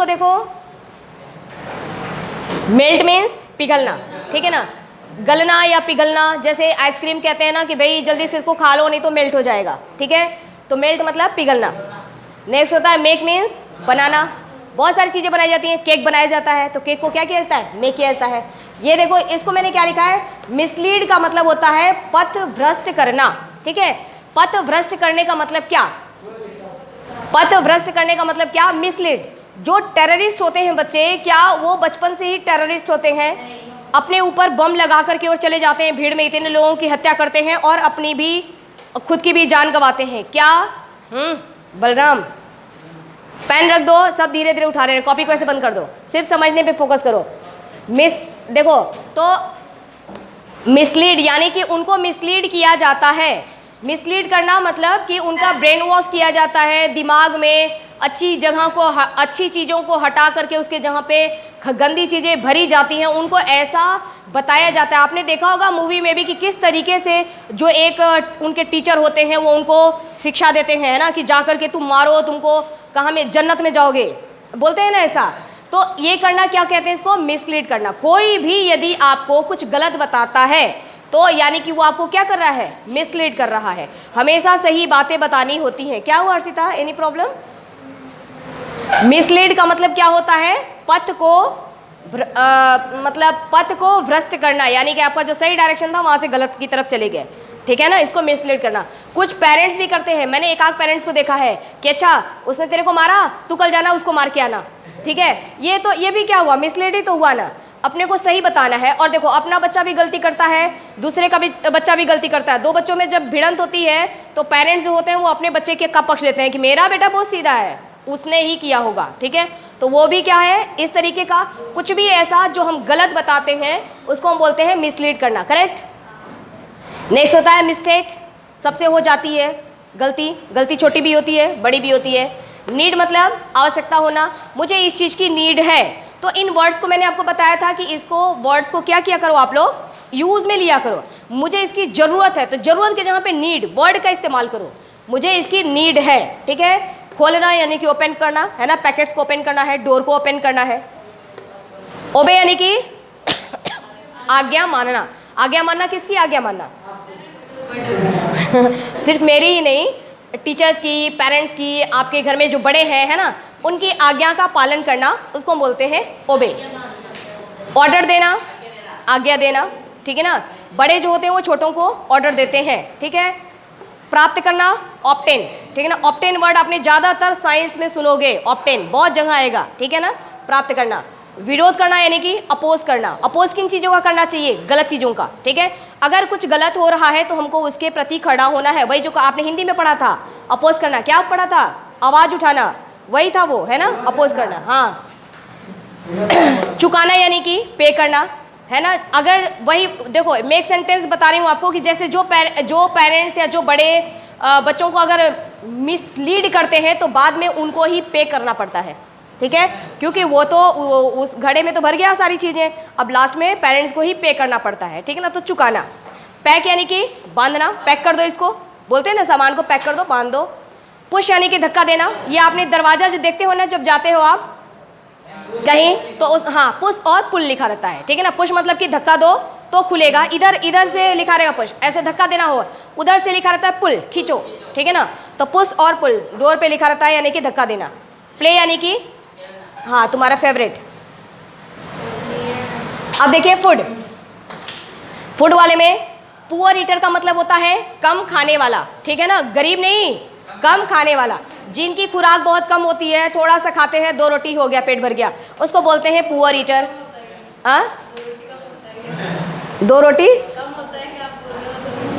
देखो, melt means पिघलना, ठीक है ना, गलना या पिघलना। जैसे आइसक्रीम कहते हैं ना कि भाई जल्दी से इसको खा लो नहीं तो मेल्ट हो जाएगा, ठीक है, तो मेल्ट मतलब पिघलना। नेक्स्ट होता है मेक मीन्स बनाना। बहुत सारी चीज़ें बनाई जाती हैं, केक बनाया जाता है, तो केक को क्या किया जाता है, मेक किया जाता है। ये देखो, इसको मैंने क्या लिखा है, मिसलीड का मतलब होता है पथ भ्रष्ट करना, ठीक है। पथ भ्रष्ट करने का मतलब क्या, पथ भ्रष्ट करने का मतलब क्या, मिसलीड। जो टेररिस्ट होते हैं बच्चे, क्या वो बचपन से ही टेररिस्ट होते हैं, अपने ऊपर बम लगा करके और चले जाते हैं, भीड़ में इतने लोगों की हत्या करते हैं और अपनी भी, खुद की भी जान गंवाते हैं क्या। बलराम पेन रख दो, सब धीरे धीरे उठा रहे हैं, कॉपी को ऐसे बंद कर दो, सिर्फ समझने पे फोकस करो। देखो तो मिसलीड यानी कि उनको मिसलीड किया जाता है। मिसलीड करना मतलब कि उनका ब्रेन वॉश किया जाता है, दिमाग में अच्छी जगह को, अच्छी चीज़ों को हटा करके उसके जहाँ पे गंदी चीज़ें भरी जाती हैं उनको ऐसा बताया जाता है। आपने देखा होगा मूवी में भी कि किस तरीके से जो एक उनके टीचर होते हैं वो उनको शिक्षा देते हैं, है ना, कि जा कर के तुम मारो, तुमको कहाँ में, जन्नत में जाओगे, बोलते हैं ना ऐसा। तो ये करना क्या कहते हैं, इसको मिसलीड करना। कोई भी यदि आपको कुछ गलत बताता है तो यानी कि वो आपको क्या कर रहा है, मिसलीड कर रहा है। हमेशा सही बातें बतानी होती हैं। क्या हुआ हर्षिता, एनी प्रॉब्लम? मिसलीड का मतलब क्या होता है, पथ को मतलब पथ को भ्रष्ट करना, यानी कि आपका जो सही डायरेक्शन था वहाँ से गलत की तरफ चले गए, ठीक है ना, इसको मिसलीड करना। कुछ पेरेंट्स भी करते हैं, मैंने एक आध पेरेंट्स को देखा है कि अच्छा उसने तेरे को मारा, तू कल जाना उसको मार के आना, ठीक है। ये भी क्या हुआ, मिसलीड ही तो हुआ ना। अपने को सही बताना है। और देखो, अपना बच्चा भी गलती करता है, दूसरे का भी बच्चा भी गलती करता है। दो बच्चों में जब भिड़ंत होती है तो पेरेंट्स जो होते हैं वो अपने बच्चे के का पक्ष लेते हैं कि मेरा बेटा बहुत सीधा है, उसने ही किया होगा, ठीक है। तो वो भी क्या है, इस तरीके का कुछ भी ऐसा जो हम गलत बताते हैं उसको हम बोलते हैं मिसलीड करना, करेक्ट। नेक्स्ट होता है मिस्टेक, सबसे हो जाती है गलती। गलती छोटी भी होती है, बड़ी भी होती है। नीड मतलब आवश्यकता होना, मुझे इस चीज़ की नीड है। तो इन वर्ड्स को मैंने आपको बताया था कि इसको वर्ड्स को क्या किया करो, आप लोग यूज़ में लिया करो। मुझे इसकी ज़रूरत है, तो ज़रूरत के जगह पे नीड वर्ड का इस्तेमाल करो। मुझे इसकी नीड है, ठीक है। खोलना यानी कि ओपन करना, है ना, पैकेट्स को ओपन करना है, डोर को ओपन करना है। ओबे यानी कि आज्ञा मानना। आज्ञा मानना किसकी आज्ञा मानना? सिर्फ मेरी ही नहीं, टीचर्स की, पेरेंट्स की, आपके घर में जो बड़े हैं, है ना, उनकी आज्ञा का पालन करना, उसको हम बोलते हैं ओबे। ऑर्डर देना, आज्ञा देना, ठीक है ना। बड़े जो होते हैं वो छोटों को ऑर्डर देते हैं, ठीक है। प्राप्त करना, ऑब्टेन, ठीक है ना। ऑब्टेन वर्ड आपने ज़्यादातर साइंस में सुनोगे, ऑब्टेन बहुत जगह आएगा, ठीक है ना। प्राप्त करना। विरोध करना यानी कि अपोज करना। अपोज किन चीज़ों का करना चाहिए? गलत चीज़ों का, ठीक है। अगर कुछ गलत हो रहा है तो हमको उसके प्रति खड़ा होना है। वही जो आपने हिंदी में पढ़ा था, अपोज करना। क्या पढ़ा था? आवाज़ उठाना, वही था वो, है ना, अपोज करना। हाँ। चुकाना यानी कि पे करना, है ना। अगर वही देखो, मैं एक सेंटेंस बता रही हूँ आपको कि जैसे जो पेरेंट्स या जो बड़े बच्चों को अगर मिसलीड करते हैं तो बाद में उनको ही पे करना पड़ता है, ठीक है, क्योंकि वो तो उस घड़े में तो भर गया सारी चीज़ें, अब लास्ट में पेरेंट्स को ही पे करना पड़ता है, ठीक है ना। तो चुकाना। पैक यानी कि बांधना, पैक कर दो, इसको बोलते हैं ना, सामान को पैक कर दो, बांध दो। पुश यानी कि धक्का देना। ये आपने दरवाजा जो देखते हो ना जब जाते हो आप कहीं, तो उस, हाँ, पुश और पुल लिखा रहता है, ठीक है ना। पुश मतलब कि धक्का दो तो खुलेगा, इधर से लिखा रहेगा पुश, ऐसे धक्का देना हो, उधर से लिखा रहता है पुल, खींचो, ठीक है ना। तो पुश और पुल डोर पे लिखा रहता है यानी कि धक्का देना। प्ले यानी कि, हाँ, तुम्हारा फेवरेट। अब देखिए फूड। फूड वाले में पुअर ईटर का मतलब होता है कम खाने वाला, ठीक है ना, गरीब नहीं, कम खाने वाला। जिनकी खुराक बहुत कम होती है, थोड़ा सा खाते हैं, 2 रोटी हो गया, पेट भर गया, उसको बोलते हैं पुअर ईटर। 2 रोटी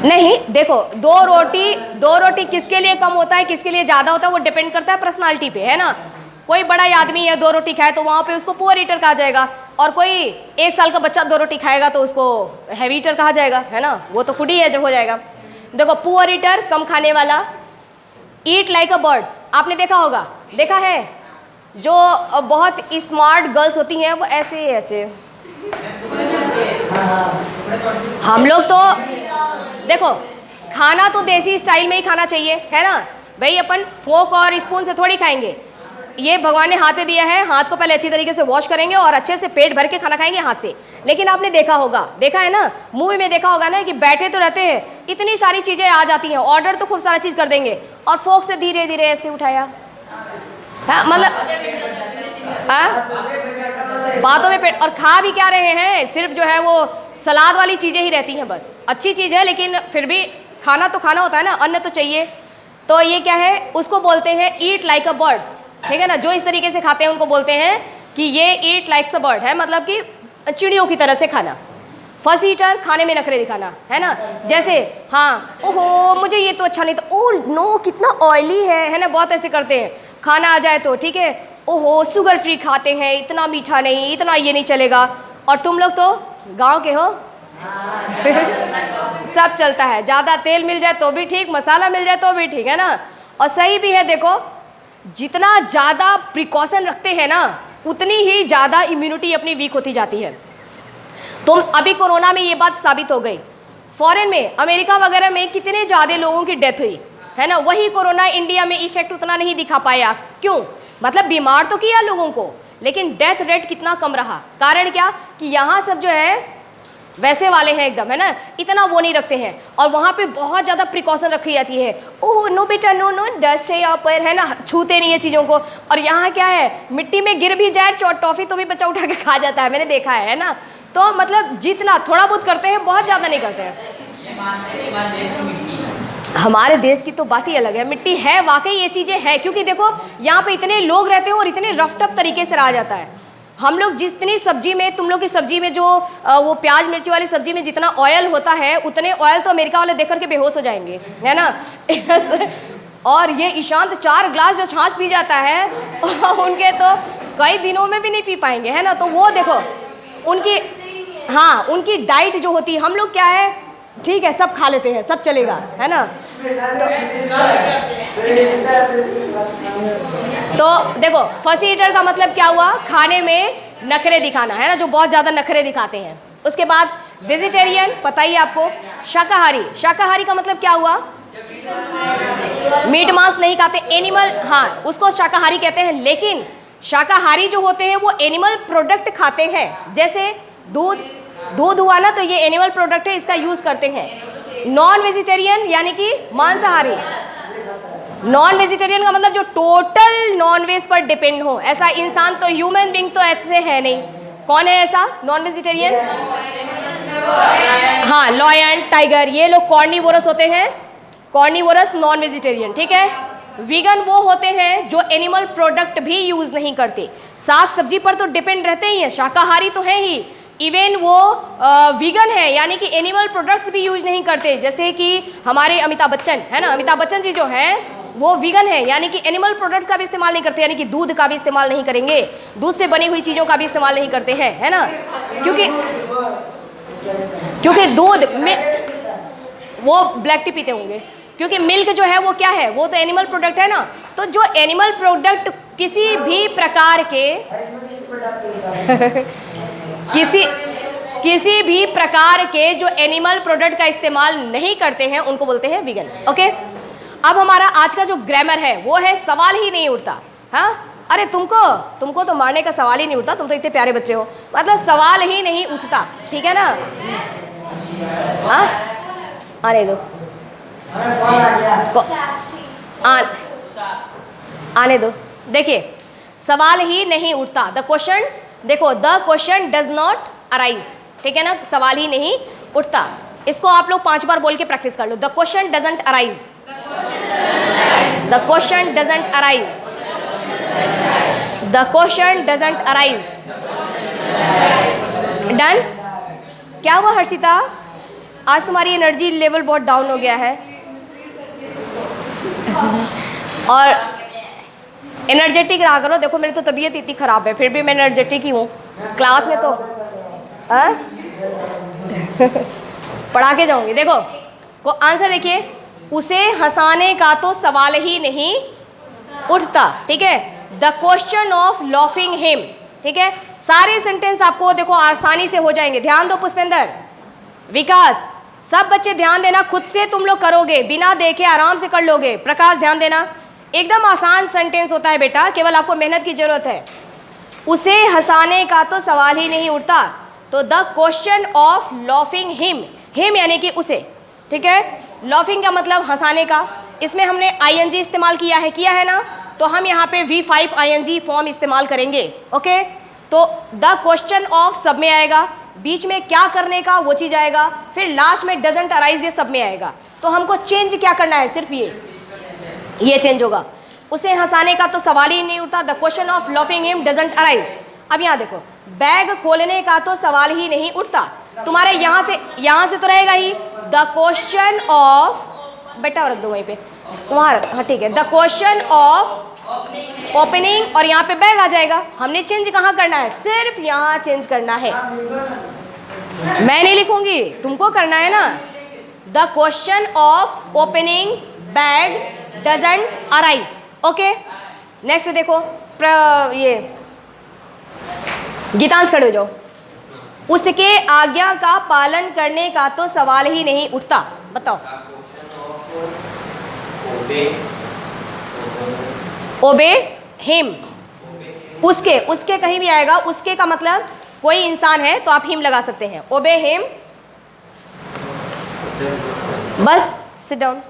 नहीं, देखो, 2 रोटी किसके लिए कम होता है, किसके लिए ज़्यादा होता है, वो डिपेंड करता है पर्सनालिटी पे, है ना। कोई बड़ा आदमी है 2 रोटी खाए तो वहाँ पे उसको पुअर ईटर कहा जाएगा, और कोई 1 साल का बच्चा 2 रोटी खाएगा तो उसको हैवी ईटर कहा जाएगा, है ना, वो तो फूडी है जो हो जाएगा। देखो, पुअर ईटर कम खाने वाला। ईट लाइक अ बर्ड्स, आपने देखा होगा, देखा है, जो बहुत स्मार्ट गर्ल्स होती हैं वो ऐसे ऐसे, हम लोग तो देखो, खाना तो देसी स्टाइल में ही खाना चाहिए, है ना भाई। अपन फोक और स्पून से थोड़ी खाएंगे, ये भगवान ने हाथ में दिया है, हाथ को पहले अच्छी तरीके से वॉश करेंगे और अच्छे से पेट भर के खाना खाएंगे हाथ से। लेकिन आपने देखा है ना, मूवी में देखा होगा ना कि बैठे तो रहते हैं, इतनी सारी चीज़ें आ जाती हैं, ऑर्डर तो खूब सारा चीज़ कर देंगे और फोक से धीरे धीरे ऐसे उठाया, मतलब बातों में पेट, और खा भी क्या रहे हैं, सिर्फ जो है वो सलाद वाली चीज़ें ही रहती हैं बस। अच्छी चीज़ है लेकिन फिर भी खाना तो खाना होता है ना, अन्न तो चाहिए। तो ये क्या है, उसको बोलते हैं ईट लाइक अ बर्ड्स, ठीक है ना। जो इस तरीके से खाते हैं उनको बोलते हैं कि ये ईट लाइक्स अ बर्ड है, मतलब कि चिड़ियों की तरह से खाना। फर्स्ट ईटर, खाने में नखरे दिखाना, है ना। जैसे हाँ, ओहो मुझे ये तो अच्छा नहीं, तो ओ नो कितना ऑयली है ना, बहुत ऐसे करते हैं। खाना आ जाए तो ठीक है, ओहो शुगर फ्री खाते हैं, इतना मीठा नहीं, इतना ये नहीं चलेगा। और तुम लोग तो गांव के हो सब चलता है, ज़्यादा तेल मिल जाए तो भी ठीक, मसाला मिल जाए तो भी ठीक, है ना। और सही भी है, देखो जितना ज़्यादा प्रिकॉशन रखते हैं ना, उतनी ही ज़्यादा इम्यूनिटी अपनी वीक होती जाती है। तो अभी कोरोना में ये बात साबित हो गई। फॉरेन में, अमेरिका वगैरह में कितने ज़्यादा लोगों की डेथ हुई, है ना। वही कोरोना इंडिया में इफेक्ट उतना नहीं दिखा पाया। क्यों? मतलब बीमार तो किया लोगों को, लेकिन डेथ रेट कितना कम रहा। कारण क्या कि यहाँ सब जो है वैसे वाले हैं एकदम, है ना, इतना वो नहीं रखते हैं। और वहाँ पे बहुत ज़्यादा प्रिकॉशन रखी जाती है। ओह नो बेटा नो नो, डस्ट है यहाँ पर, है ना, छूते नहीं है चीज़ों को। और यहाँ क्या है, मिट्टी में गिर भी जाए टॉफ़ी तो भी बच्चा उठा के खा जाता है, मैंने देखा है ना। तो मतलब जितना थोड़ा बहुत करते हैं, बहुत ज़्यादा नहीं करते हैं। हमारे देश की तो बात ही अलग है, मिट्टी है वाकई, ये चीज़ें हैं। क्योंकि देखो यहाँ पे इतने लोग रहते हैं और इतने रफ टफ तरीके से रहा जाता है। हम लोग जितनी सब्जी में, तुम लोग की सब्जी में जो वो प्याज मिर्ची वाली सब्जी में जितना ऑयल होता है, उतने ऑयल तो अमेरिका वाले देख करके बेहोश हो जाएंगे, है ना। और ये ईशांत 4 ग्लास जो छाछ पी जाता है उनके तो कई दिनों में भी नहीं पी पाएंगे, है ना। तो वो देखो उनकी, हाँ उनकी डाइट जो होती है, हम लोग क्या है, ठीक है सब खा लेते हैं, सब चलेगा, है ना। तो देखो फर्स्ट ईटर का मतलब क्या हुआ, खाने में नखरे दिखाना, है ना, जो बहुत ज़्यादा नखरे दिखाते हैं। उसके बाद वेजिटेरियन, पता ही आपको। शाकाहारी, शाकाहारी का मतलब क्या हुआ, मीट मांस नहीं खाते, एनिमल, हाँ उसको शाकाहारी कहते हैं। लेकिन शाकाहारी जो होते हैं वो एनिमल प्रोडक्ट खाते हैं, जैसे दूध हुआ ना, तो ये एनिमल प्रोडक्ट है, इसका यूज़ करते हैं। नॉन वेजिटेरियन यानी कि मांसाहारी, नॉन वेजिटेरियन का मतलब जो टोटल नॉन वेज पर डिपेंड हो। ऐसा इंसान तो, ह्यूमन बींग तो ऐसे है नहीं। कौन है ऐसा नॉन वेजिटेरियन? हाँ लॉयन, टाइगर, ये लोग कॉर्निवोरस होते हैं, कॉर्निवोरस नॉन वेजिटेरियन, ठीक है। वीगन वो होते हैं जो एनिमल प्रोडक्ट भी यूज़ नहीं करते, साग सब्जी पर तो डिपेंड रहते ही हैं, शाकाहारी तो है ही। इवन वो वीगन है, यानी कि एनिमल प्रोडक्ट्स भी यूज नहीं करते। जैसे कि हमारे अमिताभ बच्चन, है ना, अमिताभ बच्चन जी जो हैं वो वीगन है, यानी कि एनिमल प्रोडक्ट्स का भी इस्तेमाल नहीं करते, यानी कि दूध का भी इस्तेमाल नहीं करेंगे, दूध से बनी हुई चीज़ों का भी इस्तेमाल नहीं करते हैं, है ना। क्योंकि दूध में वो ब्लैक टी पीते होंगे, क्योंकि मिल्क जो है वो क्या है, वो तो एनिमल प्रोडक्ट है ना। तो जो एनिमल प्रोडक्ट किसी भी प्रकार के किसी भी प्रकार के जो एनिमल प्रोडक्ट का इस्तेमाल नहीं करते हैं उनको बोलते हैं वीगन। ओके, अब हमारा आज का जो ग्रामर है वो है सवाल ही नहीं उठता। हाँ, अरे तुमको तो मारने का सवाल ही नहीं उठता, तुम तो इतने प्यारे बच्चे हो, मतलब सवाल ही नहीं उठता, ठीक है ना। हाँ आने दो, आने दो। देखिए सवाल ही नहीं उठता, द क्वेश्चन, देखो the question does not arise, ठीक है ना, सवाल ही नहीं उठता। इसको आप लोग 5 बार बोल के प्रैक्टिस कर लो। The question doesn't arise, the question doesn't arise, the question doesn't arise. Done. क्या हुआ हर्षिता, आज तुम्हारी एनर्जी लेवल बहुत डाउन हो गया है और एनर्जेटिक रहा करो। देखो मेरी तो तबीयत इतनी ख़राब है, फिर भी मैं एनर्जेटिक ही हूँ। क्लास में तो पढ़ा के जाऊँगी। देखो को आंसर देखिए, उसे हंसाने का तो सवाल ही नहीं उठता, ठीक है। The question of laughing him, ठीक है। सारे सेंटेंस आपको देखो आसानी से हो जाएंगे। ध्यान दो पुष्पेंद्र, विकास, सब बच्चे ध्यान देना, खुद से तुम लोग करोगे, बिना देखे आराम से कर लोगे। प्रकाश ध्यान देना, एकदम आसान सेंटेंस होता है बेटा, केवल आपको मेहनत की जरूरत है। उसे हंसाने का तो सवाल ही नहीं उठता, तो the question of laughing him यानी कि उसे, ठीक है। लॉफिंग का मतलब हंसाने का, इसमें हमने ING इस्तेमाल किया है ना, तो हम यहाँ पे V5 ING फॉर्म इस्तेमाल करेंगे, ओके। तो द क्वेश्चन ऑफ सब में आएगा, बीच में क्या करने का वो चीज़ आएगा, फिर लास्ट में डजंट अराइज ये सब में आएगा। तो हमको चेंज क्या करना है, सिर्फ ये चेंज होगा। उसे हंसाने का तो सवाल ही नहीं उठता, the question of laughing him doesn't arise. अब यहाँ देखो, बैग खोलने का तो सवाल ही नहीं उठता, तुम्हारे यहाँ से तो रहेगा ही द क्वेश्चन ऑफ, बेटा रख दो वहीं पे वहाँ, हाँ ठीक है, द क्वेश्चन ऑफ ओपनिंग, और यहाँ पे बैग आ जाएगा। हमने चेंज कहाँ करना है, सिर्फ यहाँ चेंज करना है। मैं नहीं लिखूंगी, तुमको करना है ना। The question of opening bag doesn't arise, okay. Next देखो, ये गीतांश खड़े हो जाओ। उसके आज्ञा का पालन करने का तो सवाल ही नहीं उठता, बताओ। ओबे हिम, उसके कहीं भी आएगा, उसके का मतलब कोई इंसान है तो आप हिम लगा सकते हैं, ओबे हिम, बस सिट डाउन।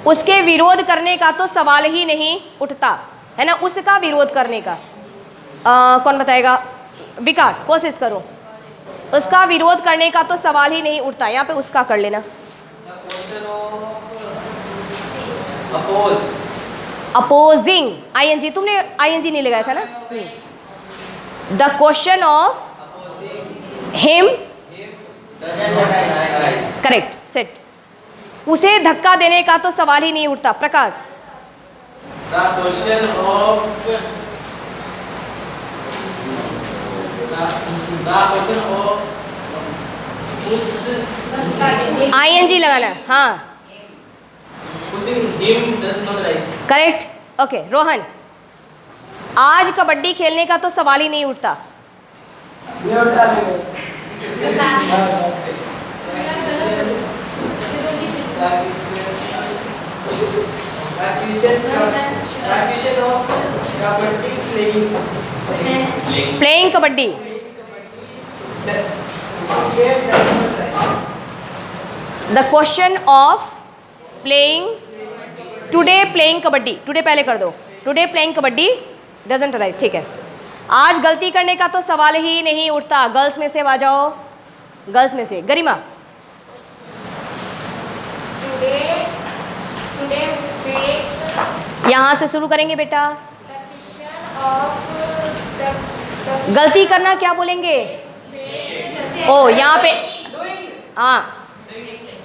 उसके विरोध करने का तो सवाल ही नहीं उठता, है ना, उसका विरोध करने का। कौन बताएगा, विकास कोशिश करो। उसका विरोध करने का तो सवाल ही नहीं उठता, यहाँ पे उसका कर लेना। अपोजिंग ING, तुमने ING नहीं लगाया था ना। The question of him, correct, set. उसे धक्का देने का तो सवाल ही नहीं उठता, प्रकाश। The question of ING लगाना, हाँ करेक्ट, ओके। रोहन, आज कबड्डी खेलने का तो सवाल ही नहीं उठता। Playing kabaddi, the question of playing today, playing kabaddi, today पहले कर दो, today playing kabaddi doesn't arise, ठीक है। आज गलती करने का तो सवाल ही नहीं उठता, गर्ल्स में से आ जाओ, गर्ल्स में से गरिमा। यहाँ से शुरू करेंगे बेटा। गलती करना क्या बोलेंगे, ओ यहाँ पे, हाँ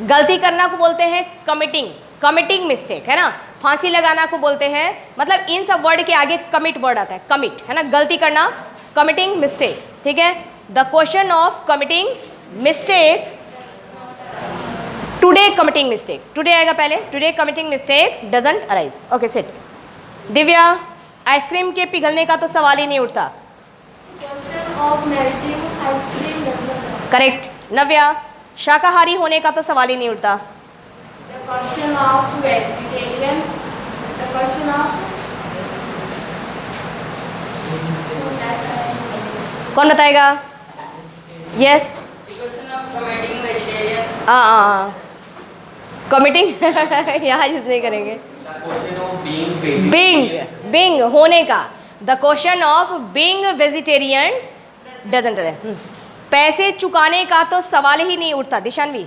गलती करना को बोलते हैं कमिटिंग मिस्टेक, है ना। फांसी लगाना को बोलते हैं, मतलब इन सब वर्ड के आगे कमिट वर्ड आता है, कमिट, है ना, गलती करना, कमिटिंग मिस्टेक, ठीक है। The question of committing mistake, today committing mistake, today आएगा पहले, today committing mistake doesn't arise, okay set. Divya, ice cream के पिघलने का तो सवाल ही नहीं उठता, करेक्ट। नव्या, शाकाहारी होने का तो सवाल ही नहीं उठता, कौन बताएगा, यस, कमिटिंग यहाँ यूज नहीं करेंगे। बीइंग होने का, the question of being vegetarian doesn't arise. पैसे चुकाने का तो सवाल ही नहीं उठता, दिशानवी।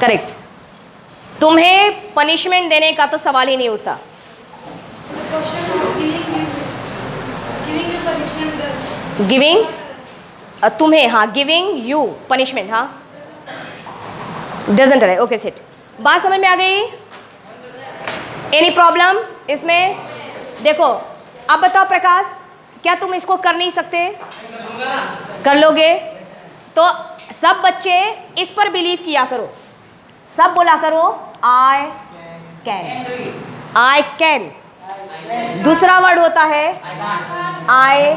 करेक्ट। तुम्हें पनिशमेंट देने का तो सवाल ही नहीं उठता, गिविंग, तुम्हें, हाँ गिविंग यू पनिशमेंट, हाँ डजंट अराइज, ओके सेट। बात समझ में आ गई, एनी प्रॉब्लम इसमें? देखो अब बताओ प्रकाश, क्या तुम इसको कर नहीं सकते, कर लोगे? तो सब बच्चे इस पर बिलीव किया करो, सब बोला करो आई कैन। दूसरा वर्ड होता है आई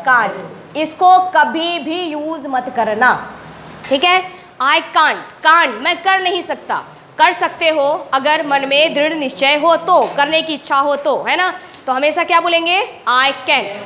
कांट, इसको कभी भी यूज मत करना, ठीक है। आई कांट मैं कर नहीं सकता, कर सकते हो अगर मन में दृढ़ निश्चय हो तो, करने की इच्छा हो तो, है ना। तो हमेशा क्या बोलेंगे, आई कैन।